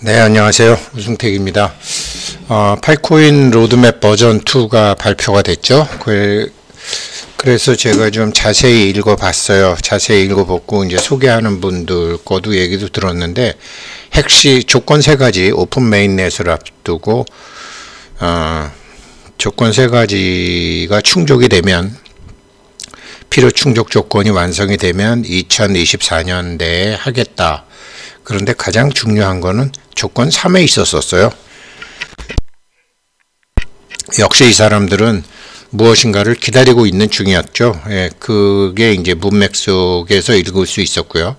네, 안녕하세요. 우승택입니다. 파이코인 로드맵 버전 2가 발표가 됐죠. 그래서 제가 좀 자세히 읽어봤어요. 자세히 읽어보고 이제 소개하는 분들 거도 얘기도 들었는데, 핵심 조건 세 가지, 오픈 메인넷을 앞두고 조건 세 가지가 충족이 되면, 필요 충족 조건이 완성이 되면 2024년 내에 하겠다. 그런데 가장 중요한 거는 조건 3에 있었어요. 역시 이 사람들은 무엇인가를 기다리고 있는 중이었죠. 예, 그게 이제 문맥 속에서 읽을 수 있었고요.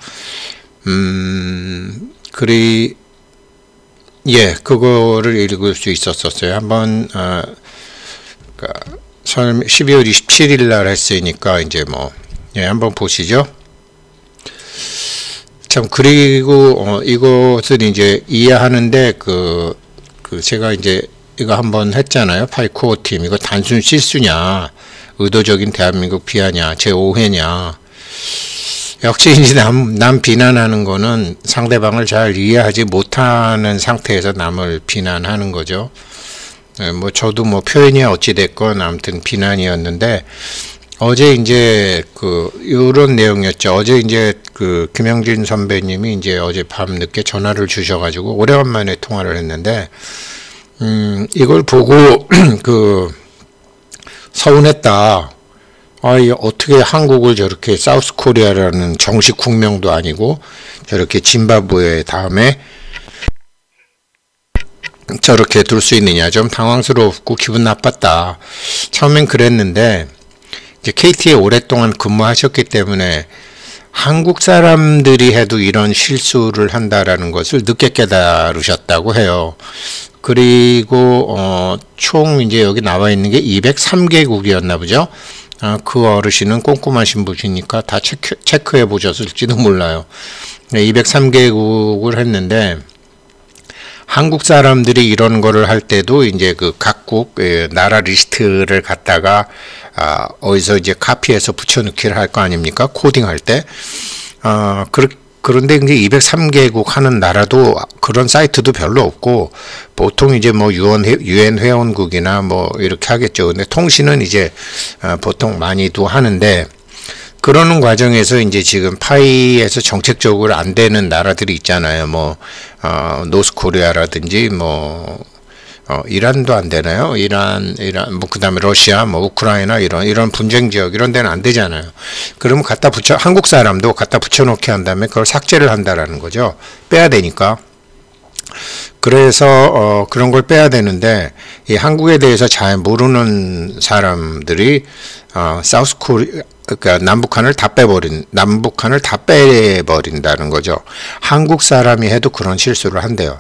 그거를 읽을 수 있었어요. 한번 12월 27일 날 했으니까 이제 한번 보시죠. 참, 그리고 이것을 이제 이해하는데 제가 이제 이거 한번 했잖아요. 파이코어 팀 이거 단순 실수냐, 의도적인 대한민국 비하냐, 제 오해냐. 역시 이제 남 비난하는 거는 상대방을 잘 이해하지 못하는 상태에서 남을 비난하는 거죠. 저도 표현이 어찌 됐건 아무튼 비난이었는데, 어제 이제 요런 내용이었죠. 어제 이제 김영진 선배님이 이제 어제 밤 늦게 전화를 주셔가지고 오래간만에 통화를 했는데, 이걸 보고 서운했다. 어떻게 한국을 저렇게 사우스 코리아라는 정식 국명도 아니고 저렇게 짐바브웨 다음에 저렇게 둘 수 있느냐. 좀 당황스럽고 기분 나빴다. 처음엔 그랬는데, 이제 KT에 오랫동안 근무하셨기 때문에 한국 사람들이 해도 이런 실수를 한다라는 것을 늦게 깨달으셨다고 해요. 그리고 총 이제 여기 나와 있는 게 203개국이었나 보죠. 그 어르신은 꼼꼼하신 분이니까 다 체크해 보셨을지도 몰라요. 203개국을 했는데, 한국 사람들이 이런 거를 할 때도 이제 각국 나라 리스트를 갖다가 어디서 이제 카피해서 붙여넣기를 할 거 아닙니까? 코딩할 때. 그런데 이제 203개국 하는 나라도 그런 사이트도 별로 없고, 보통 이제 유엔 회원국이나 이렇게 하겠죠. 근데 통신은 이제 보통 많이도 하는데, 그러는 과정에서 이제 지금 파이에서 정책적으로 안 되는 나라들이 있잖아요. 노스코리아라든지 이란도 안 되나요? 이란 그다음에 러시아, 우크라이나 이런 분쟁 지역 이런 데는 안 되잖아요. 그러면 한국 사람도 갖다 붙여놓게 한 다음에 그걸 삭제를 한다라는 거죠. 빼야 되니까. 그래서 그런 걸 빼야 되는데, 이 한국에 대해서 잘 모르는 사람들이 사우스 코리아, 그러니까 남북한을 다 빼버린다는 거죠. 한국 사람이 해도 그런 실수를 한대요.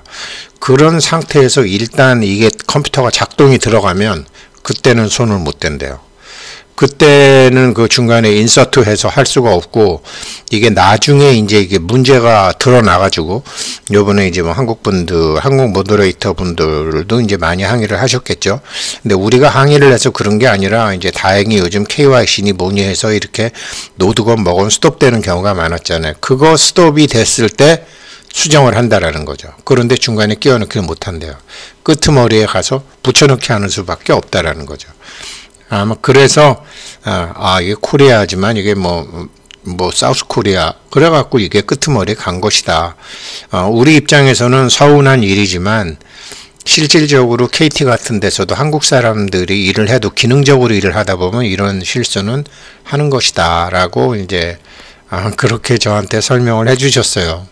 그런 상태에서 일단 이게 컴퓨터가 작동이 들어가면 그때는 손을 못 댄대요. 그때는 그 중간에 인서트해서 할 수가 없고, 이게 나중에 이제 이게 문제가 드러나가지고, 요번에 이제 한국 모더레이터 분들도 이제 많이 항의를 하셨겠죠. 근데 우리가 항의를 해서 그런 게 아니라, 이제 다행히 요즘 KYC니 뭐니 해서 이렇게 노드건 스톱되는 경우가 많았잖아요. 그거 스톱이 됐을 때 수정을 한다라는 거죠. 그런데 중간에 끼워넣기를 못 한대요. 끄트머리에 가서 붙여넣기 하는 수밖에 없다라는 거죠. 아마 그래서 이게 코리아지만 이게 사우스 코리아 그래갖고 이게 끄트머리에 간 것이다. 우리 입장에서는 서운한 일이지만, 실질적으로 KT 같은 데서도 한국 사람들이 일을 해도 기능적으로 일을 하다 보면 이런 실수는 하는 것이다 라고 이제 그렇게 저한테 설명을 해 주셨어요.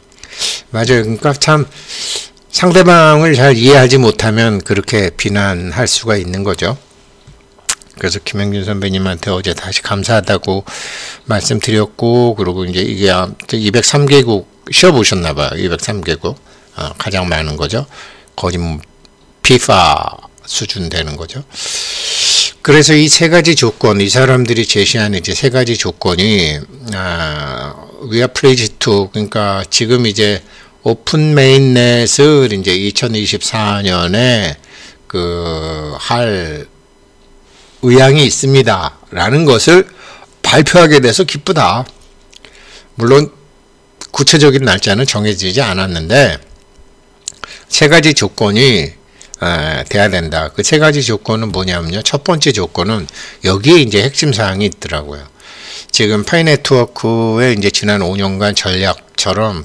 맞아요. 그러니까 참 상대방을 잘 이해하지 못하면 그렇게 비난할 수가 있는 거죠. 그래서 김영준 선배님한테 어제 다시 감사하다고 말씀드렸고, 그리고 이제 이게 203개국 쉬어보셨나봐요. 203개국. 가장 많은 거죠. 거의 피파 수준 되는 거죠. 그래서 이 세 가지 조건, 이 사람들이 제시하는 이제 세 가지 조건이, we are pleased to, 그러니까 지금 이제 오픈 메인넷을 이제 2024년에 할 의향이 있습니다 라는 것을 발표하게 돼서 기쁘다. 물론 구체적인 날짜는 정해지지 않았는데 세 가지 조건이 돼야 된다. 그 세 가지 조건은 뭐냐면요. 첫 번째 조건은 여기에 이제 핵심 사항이 있더라고요. 지금 파이네트워크의 이제 지난 5년간 전략처럼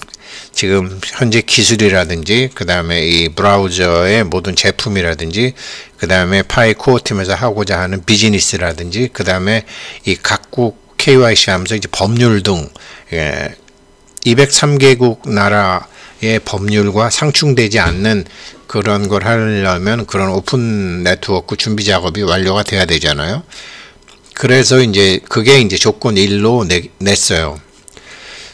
지금 현재 기술이라든지 그 다음에 이 브라우저의 모든 제품이라든지 그 다음에 파이 코어 팀에서 하고자 하는 비즈니스라든지 그 다음에 이 각국 KYC 하면서 이제 법률 등 203개국 나라의 법률과 상충되지 않는 그런 걸 하려면 그런 오픈 네트워크 준비 작업이 완료가 돼야 되잖아요. 그래서 이제 그게 이제 조건 1로 냈어요.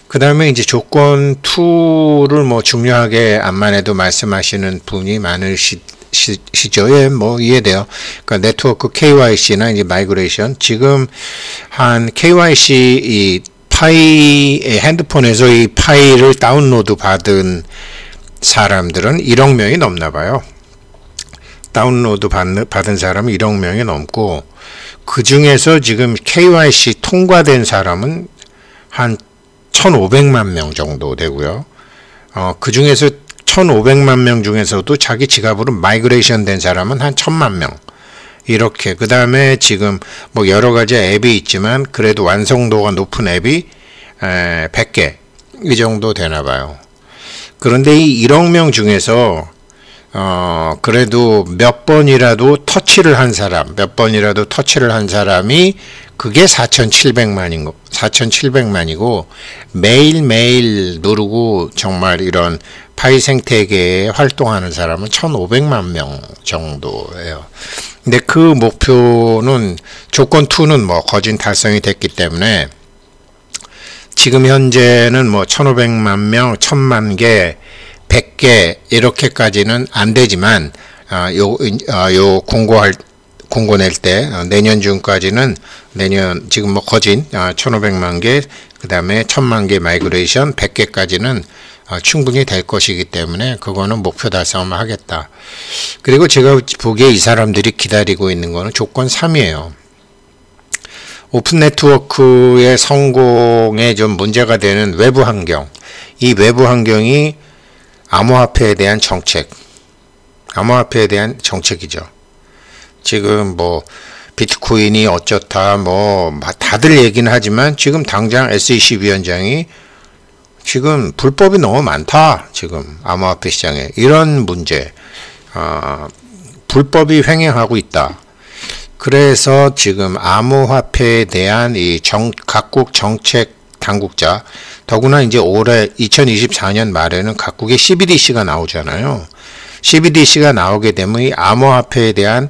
그 다음에 이제 조건 2를 뭐 중요하게 암만 해도 말씀하시는 분이 많으시죠. 예, 뭐 이해돼요. 그러니까 네트워크 KYC나 이제 마이그레이션. 지금 한 KYC 이 핸드폰에서 이 파일을 다운로드 받은 사람들은 1억 명이 넘나 봐요. 다운로드 받은 사람은 1억 명이 넘고 그 중에서 지금 KYC 통과된 사람은 한 1,500만 명 정도 되고요. 그 중에서 1,500만 명 중에서도 자기 지갑으로 마이그레이션 된 사람은 한 1,000만 명. 이렇게. 그 다음에 지금 뭐 여러 가지 앱이 있지만 그래도 완성도가 높은 앱이 100개. 이 정도 되나 봐요. 그런데 이 1억 명 중에서 그래도 몇 번이라도 터치를 한 사람이 그게 4,700만이고 매일매일 누르고 정말 이런 파이 생태계에 활동하는 사람은 1,500만 명 정도예요. 근데 그 목표는 조건 2는 뭐 거진 달성이 됐기 때문에 지금 현재는 뭐 1,500만 명, 1,000만 개, 100개 이렇게까지는 안 되지만 요 공고 낼 때 내년 중까지는 지금 뭐 거진 1,500만 개, 그 다음에 1,000만 개 마이그레이션 100개까지는 충분히 될 것이기 때문에 그거는 목표 달성을 하겠다. 그리고 제가 보기에 이 사람들이 기다리고 있는 거는 조건 3이에요. 오픈 네트워크의 성공에 좀 문제가 되는 외부 환경. 이 외부 환경이 암호화폐에 대한 정책이죠. 지금 뭐 비트코인이 어쩌다 뭐 다들 얘기는 하지만 지금 당장 SEC 위원장이 지금 불법이 너무 많다. 지금 암호화폐 시장에 이런 문제, 불법이 횡행하고 있다. 그래서 지금 암호화폐에 대한 이 각국 정책 당국자, 더구나 이제 올해 2024년 말에는 각국의 CBDC가 나오잖아요. CBDC가 나오게 되면 이 암호화폐에 대한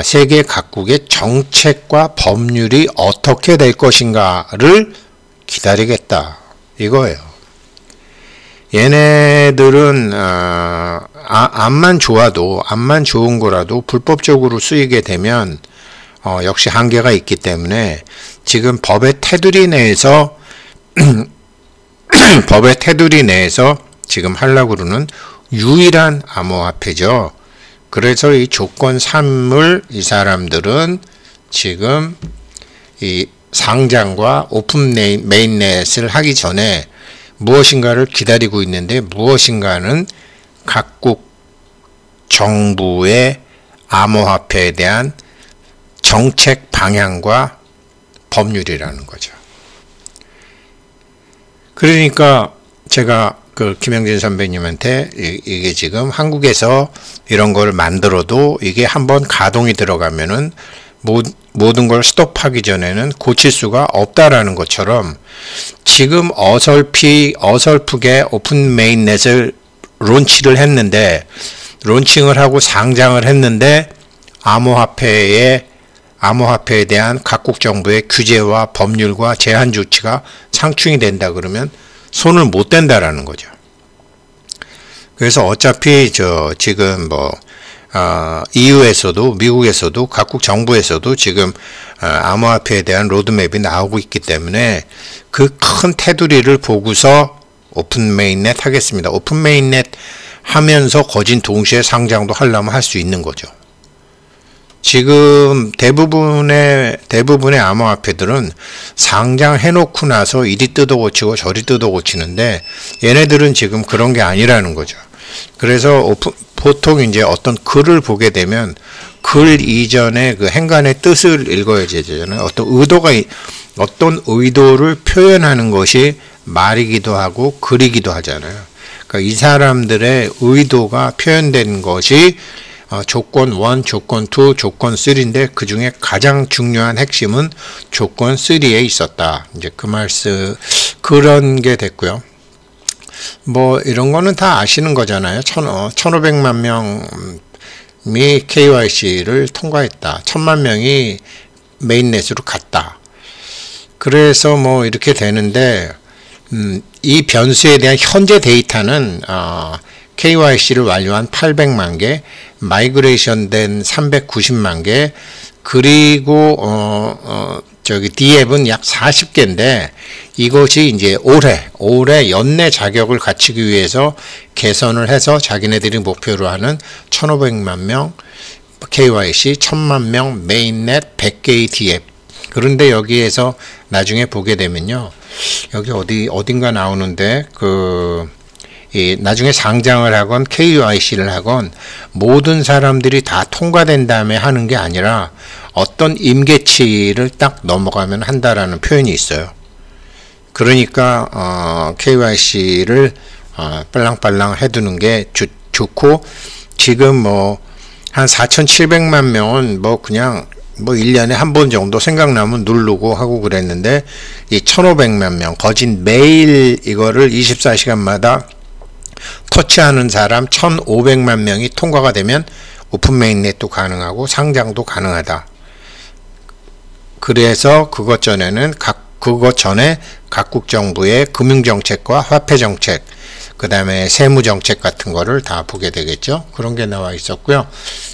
세계 각국의 정책과 법률이 어떻게 될 것인가를 기다리겠다. 이거예요. 얘네들은 암만 좋은 거라도 불법적으로 쓰이게 되면 역시 한계가 있기 때문에 지금 법의 테두리 내에서 지금 하려고 그러는 유일한 암호화폐죠. 그래서 이 조건 3을 이 사람들은 지금 이 상장과 오픈 메인넷을 하기 전에 무엇인가를 기다리고 있는데, 무엇인가는 각국 정부의 암호화폐에 대한 정책 방향과 법률이라는 거죠. 그러니까 제가 그 김영진 선배님한테 이게 지금 한국에서 이런 걸 만들어도 이게 한번 가동이 들어가면은 모든 걸 스톱하기 전에는 고칠 수가 없다라는 것처럼 지금 어설프게 오픈 메인넷을 론칭을 하고 상장을 했는데 암호화폐에 대한 각국 정부의 규제와 법률과 제한 조치가 상충이 된다 그러면 손을 못 댄다라는 거죠. 그래서 어차피 지금 EU에서도 미국에서도 각국 정부에서도 지금 암호화폐에 대한 로드맵이 나오고 있기 때문에 그 큰 테두리를 보고서 오픈 메인넷 하겠습니다. 오픈 메인넷 하면서 거진 동시에 상장도 하려면 할 수 있는 거죠. 지금 대부분의 암호화폐들은 상장해놓고 나서 이리 뜯어고치고 저리 뜯어고치는데 얘네들은 지금 그런 게 아니라는 거죠. 그래서 보통 이제 어떤 글을 보게 되면 글 이전에 그 행간의 뜻을 읽어야 되잖아요. 어떤 의도를 표현하는 것이 말이기도 하고 글이기도 하잖아요. 그러니까 이 사람들의 의도가 표현된 것이 조건 1, 조건 2, 조건 3인데 그 중에 가장 중요한 핵심은 조건 3에 있었다. 이제 그 말씀, 그런 게 됐고요. 뭐 이런 거는 다 아시는 거잖아요. 1,500만 명이 KYC를 통과했다. 1,000만 명이 메인넷으로 갔다. 그래서 뭐 이렇게 되는데 이 변수에 대한 현재 데이터는 KYC를 완료한 800만 개, 마이그레이션 된 390만 개, 그리고 D앱은 약 40개인데 이것이 이제 올해 연내 자격을 갖추기 위해서 개선을 해서 자기네들이 목표로 하는 1,500만 명 KYC, 1,000만 명 메인넷, 100개의 D앱. 그런데 여기에서 나중에 보게 되면요. 여기 어딘가 나오는데 나중에 상장을 하건 KYC를 하건 모든 사람들이 다 통과된 다음에 하는 게 아니라 어떤 임계치를 딱 넘어가면 한다라는 표현이 있어요. 그러니까 KYC를 빨랑빨랑 해두는 게 좋고, 지금 뭐 한 4,700만 명은 뭐 그냥 뭐 1년에 한 번 정도 생각나면 누르고 하고 그랬는데, 이 1,500만 명 거진 매일 이거를 24시간마다 터치하는 사람 1,500만 명이 통과가 되면 오픈 메인넷도 가능하고 상장도 가능하다. 그래서 그것 전에 각국 정부의 금융정책과 화폐정책, 그 다음에 세무정책 같은 거를 다 보게 되겠죠. 그런 게 나와 있었고요.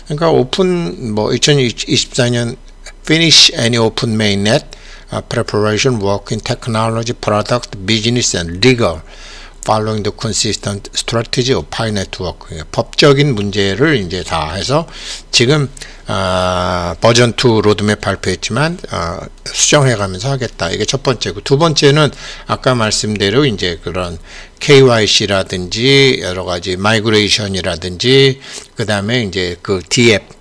그러니까 2024년 Finish any open mainnet preparation work in technology, product, business and legal following the consistent strategy of Pi Network. 법적인 문제를 이제 다 해서 지금 버전 2 로드맵 발표했지만 수정해가면서 하겠다. 이게 첫 번째고, 두 번째는 아까 말씀대로 이제 그런 KYC라든지 여러 가지 마이그레이션이라든지 그 다음에 이제 그 D앱,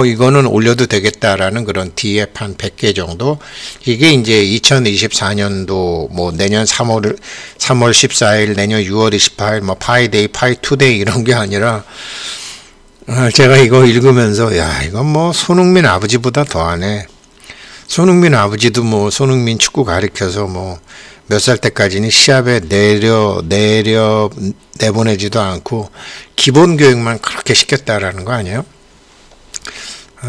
이거는 올려도 되겠다라는 그런 D앱 한 100개 정도. 이게 이제 2024년도 뭐 내년 3월 14일, 내년 6월 28일 뭐 파이데이, 파이투데이 이런 게 아니라, 제가 이거 읽으면서 이건 뭐 손흥민 아버지보다 더하네. 손흥민 아버지도 뭐 손흥민 축구 가르쳐서 뭐 몇 살 때까지는 시합에 내보내지도 않고 기본 교육만 그렇게 시켰다라는 거 아니에요?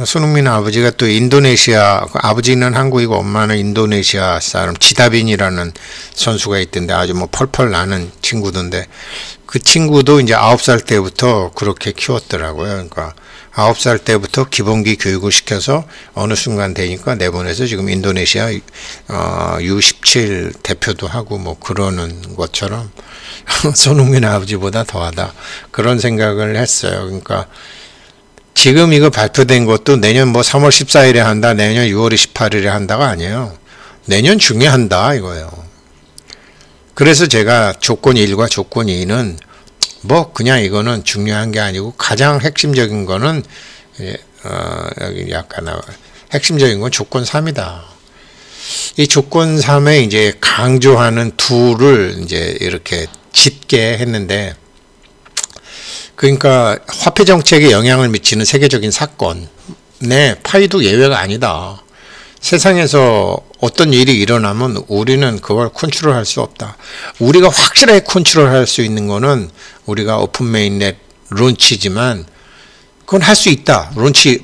손흥민 아버지가 또 인도네시아, 아버지는 한국이고 엄마는 인도네시아 사람, 지다빈이라는 선수가 있던데 아주 뭐 펄펄 나는 친구던데, 그 친구도 이제 9살 때부터 그렇게 키웠더라고요. 그러니까 9살 때부터 기본기 교육을 시켜서 어느 순간 되니까 내보내서 지금 인도네시아 U17 대표도 하고 뭐 그러는 것처럼 손흥민 아버지보다 더하다, 그런 생각을 했어요. 그러니까 지금 이거 발표된 것도 내년 뭐 3월 14일에 한다, 내년 6월 18일에 한다가 아니에요. 내년 중에 한다 이거예요. 그래서 제가 조건 1과 조건 2는 뭐 그냥 이거는 중요한 게 아니고 가장 핵심적인 거는 여기 약간 핵심적인 건 조건 3이다. 이 조건 3에 이제 강조하는 둘을 이제 이렇게 짙게 했는데, 그러니까 화폐 정책에 영향을 미치는 세계적인 사건에 파이도 예외가 아니다. 세상에서 어떤 일이 일어나면 우리는 그걸 컨트롤할 수 없다. 우리가 확실하게 컨트롤할 수 있는 거는 우리가 오픈 메인넷 론치지만, 그건 할 수 있다. 론치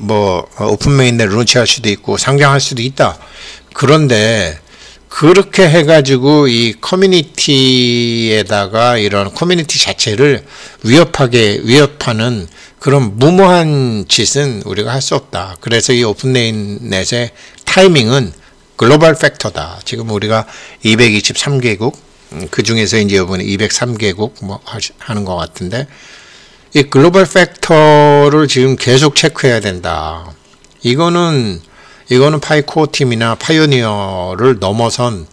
오픈 메인넷 론치할 수도 있고 상장할 수도 있다. 그런데 그렇게 해가지고 이 커뮤니티에다가 이런 커뮤니티 자체를 위협하는 그런 무모한 짓은 우리가 할 수 없다. 그래서 이 오픈 메인넷의 타이밍은 글로벌 팩터다. 지금 우리가 223개국, 그 중에서 이제 이번에 203개국 뭐 하는 것 같은데, 이 글로벌 팩터를 지금 계속 체크해야 된다. 이거는 파이코어 팀이나 파이오니어를 넘어선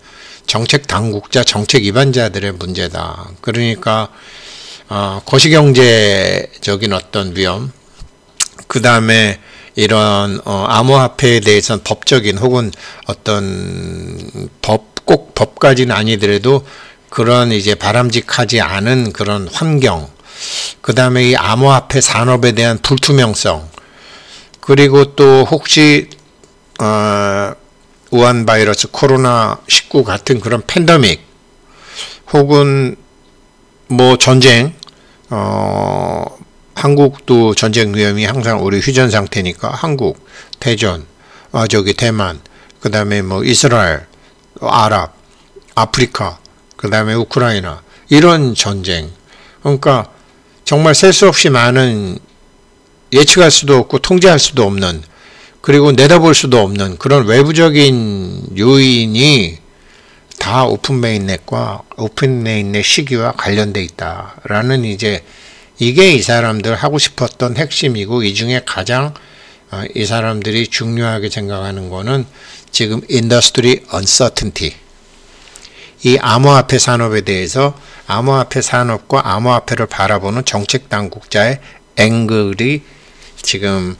정책 당국자, 정책 위반자들의 문제다. 그러니까 거시경제적인 어떤 위험, 그 다음에 이런 암호화폐에 대해서는 법적인 혹은 어떤 꼭 법까지는 아니더라도 그런 이제 바람직하지 않은 그런 환경, 그 다음에 이 암호화폐 산업에 대한 불투명성, 그리고 또 혹시 우한 바이러스 코로나19 같은 그런 팬데믹 혹은 뭐 전쟁, 한국도 전쟁 위험이 항상 우리 휴전 상태니까 한국, 대전, 대만, 그 다음에 뭐 이스라엘, 아랍, 아프리카, 그 다음에 우크라이나, 이런 전쟁. 그러니까 정말 셀 수 없이 많은, 예측할 수도 없고 통제할 수도 없는, 그리고 내다볼 수도 없는 그런 외부적인 요인이 다 오픈 메인넷과 오픈 메인넷 시기와 관련돼 있다라는 이게 이 사람들 하고 싶었던 핵심이고, 이 중에 가장 이 사람들이 중요하게 생각하는 거는 지금 인더스트리 언서튼티, 이 암호화폐 산업에 대해서 암호화폐 산업과 암호화폐를 바라보는 정책 당국자의 앵글이 지금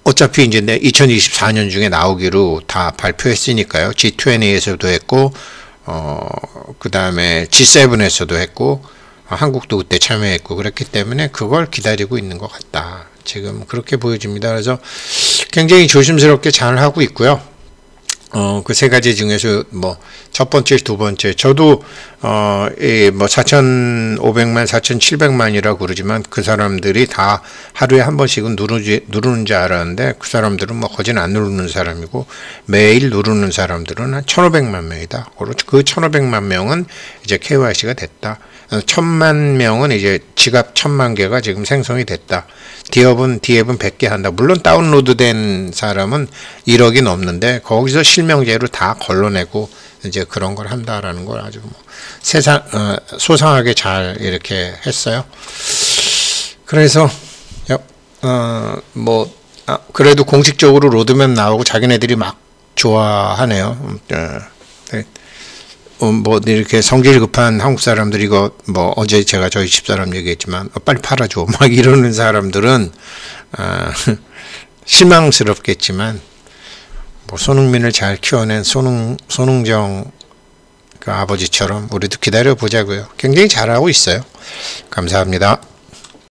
어차피 이제 2024년 중에 나오기로 다 발표했으니까요. G20에서도 했고, 그 다음에 G7에서도 했고, 한국도 그때 참여했고, 그렇기 때문에 그걸 기다리고 있는 것 같다. 지금 그렇게 보여집니다. 그래서 굉장히 조심스럽게 잘 하고 있고요. 그 세 가지 중에서 뭐 첫 번째, 두 번째, 저도 뭐 4,500만, 4,700만이라고 그러지만 그 사람들이 다 하루에 한 번씩은 누르는 줄 알았는데, 그 사람들은 뭐 거진 안 누르는 사람이고, 매일 누르는 사람들은 한 1,500만 명이다. 그 1,500만 명은 이제 KYC가 됐다. 1,000만 명은 이제 지갑 1,000만 개가 지금 생성이 됐다. 디앱은 100개 한다. 물론 다운로드된 사람은 1억이 넘는데 거기서 실명제로 다 걸러내고 이제 그런 걸 한다라는 걸 아주 뭐 소상하게 잘 이렇게 했어요. 그래서 그래도 공식적으로 로드맵 나오고 자기네들이 막 좋아하네요. 뭐 이렇게 성질 급한 한국 사람들이 이거 뭐 어제 제가 저희 집사람 얘기했지만 빨리 팔아줘 막 이러는 사람들은 실망스럽겠지만, 뭐 손흥민을 잘 키워낸 손흥정 그 아버지처럼 우리도 기다려 보자고요. 굉장히 잘하고 있어요. 감사합니다.